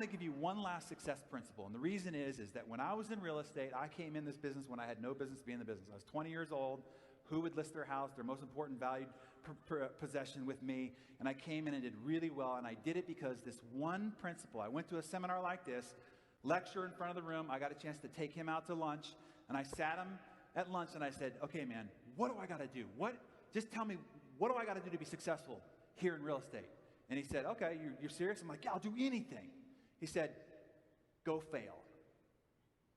I'm going to give you one last success principle. And the reason is that when I was in real estate, I came in this business when I had no business being in the business. I was 20 years old. Who would list their house, their most important valued possession with me? And I came in and did really well. And I did it because this one principle. I went to a seminar like this, lecture in front of the room. I got a chance to take him out to lunch. And I sat him at lunch and I said, okay, man, what do I got to do? Just tell me, what do I got to do to be successful here in real estate? And he said, okay, you're serious? I'm like, yeah, I'll do anything. He said, go fail.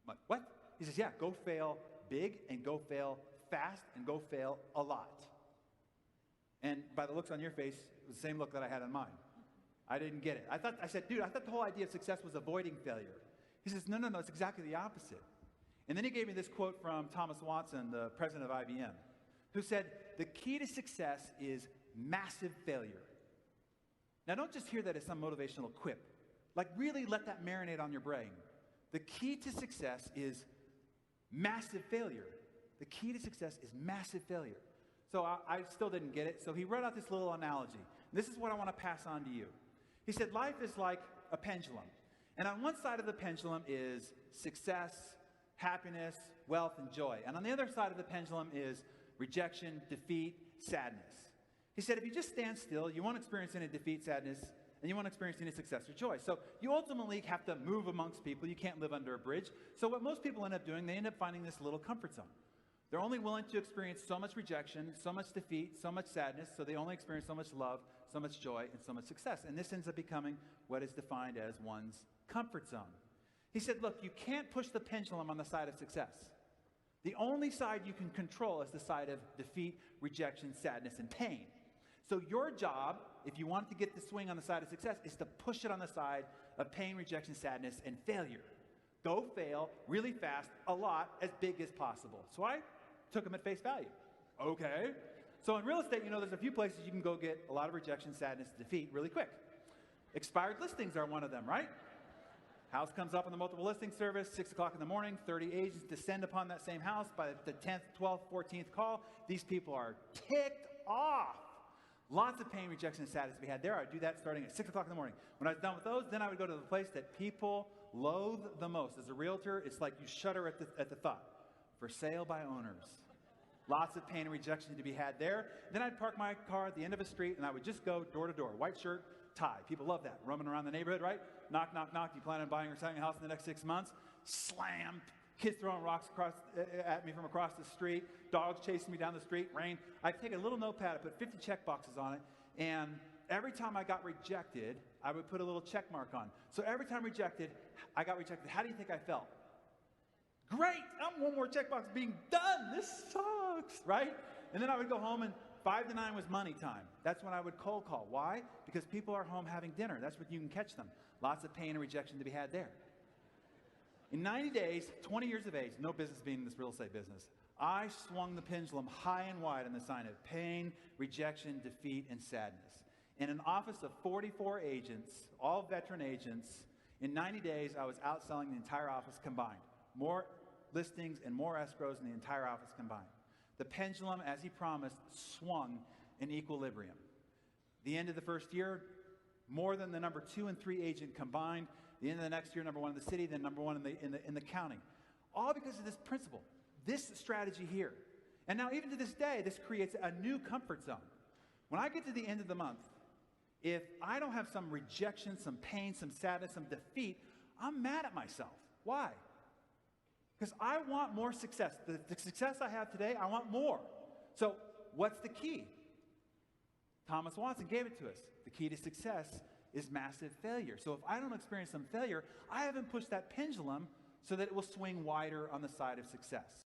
I'm like, what? He says, yeah, go fail big and go fail fast and go fail a lot. And by the looks on your face, it was the same look that I had on mine. I didn't get it. I said, dude, I thought the whole idea of success was avoiding failure. He says, no, it's exactly the opposite. And then he gave me this quote from Thomas Watson, the president of IBM, who said, the key to success is massive failure. Now, don't just hear that as some motivational quip. Like, really let that marinate on your brain. The key to success is massive failure. The key to success is massive failure. So I still didn't get it. So he wrote out this little analogy. This is what I want to pass on to you. He said, life is like a pendulum. And on one side of the pendulum is success, happiness, wealth, and joy. And on the other side of the pendulum is rejection, defeat, sadness. He said, if you just stand still, you won't experience any defeat, sadness, and you won't experience any success or joy. So you ultimately have to move amongst people. You can't live under a bridge. So what most people end up doing, they end up finding this little comfort zone. They're only willing to experience so much rejection, so much defeat, so much sadness, so they only experience so much love, so much joy, and so much success. And this ends up becoming what is defined as one's comfort zone. He said, look, you can't push the pendulum on the side of success. The only side you can control is the side of defeat, rejection, sadness, and pain. So your job, if you want to get the swing on the side of success, is to push it on the side of pain, rejection, sadness, and failure. Go fail really fast, a lot, as big as possible. So I took him at face value. Okay. So in real estate, there's a few places you can go get a lot of rejection, sadness, defeat really quick. Expired listings are one of them, right? House comes up on the multiple listing service, 6 o'clock in the morning, 30 agents descend upon that same house. By the 10th, 12th, 14th call, these people are ticked off. Lots of pain, rejection, and sadness to be had there. I would do that starting at 6 o'clock in the morning. When I was done with those, then I would go to the place that people loathe the most. As a realtor, it's like you shudder at the thought. For sale by owners. Lots of pain and rejection to be had there. Then I'd park my car at the end of a street, and I would just go door to door. White shirt, tie. People love that. Roaming around the neighborhood, right? Knock, knock, knock. You plan on buying or selling a house in the next 6 months? Slam. Kids throwing rocks at me from across the street. Dogs chasing me down the street. Rain. I'd take a little notepad. I put 50 check boxes on it. And every time I got rejected, I would put a little check mark on. So every time I got rejected, how do you think I felt? Great, I'm one more checkbox being done. This sucks, right? And then I would go home and 5 to 9 was money time. That's when I would cold call. Why? Because people are home having dinner. That's when you can catch them. Lots of pain and rejection to be had there. In 90 days, 20 years of age, no business being in this real estate business, I swung the pendulum high and wide on the sign of pain, rejection, defeat, and sadness. In an office of 44 agents, all veteran agents, in 90 days, I was outselling the entire office combined. More listings and more escrows in the entire office combined. The pendulum, as he promised, swung in equilibrium. The end of the first year, more than the number 2 and 3 agent combined. The end of the next year, number 1 in the city, then number 1 in the county. All because of this principle, this strategy here. And now even to this day, this creates a new comfort zone. When I get to the end of the month, if I don't have some rejection, some pain, some sadness, some defeat, I'm mad at myself. Why? Because I want more success. The success I have today, I want more. So what's the key? Thomas Watson gave it to us. The key to success is massive failure. So if I don't experience some failure, I haven't pushed that pendulum so that it will swing wider on the side of success.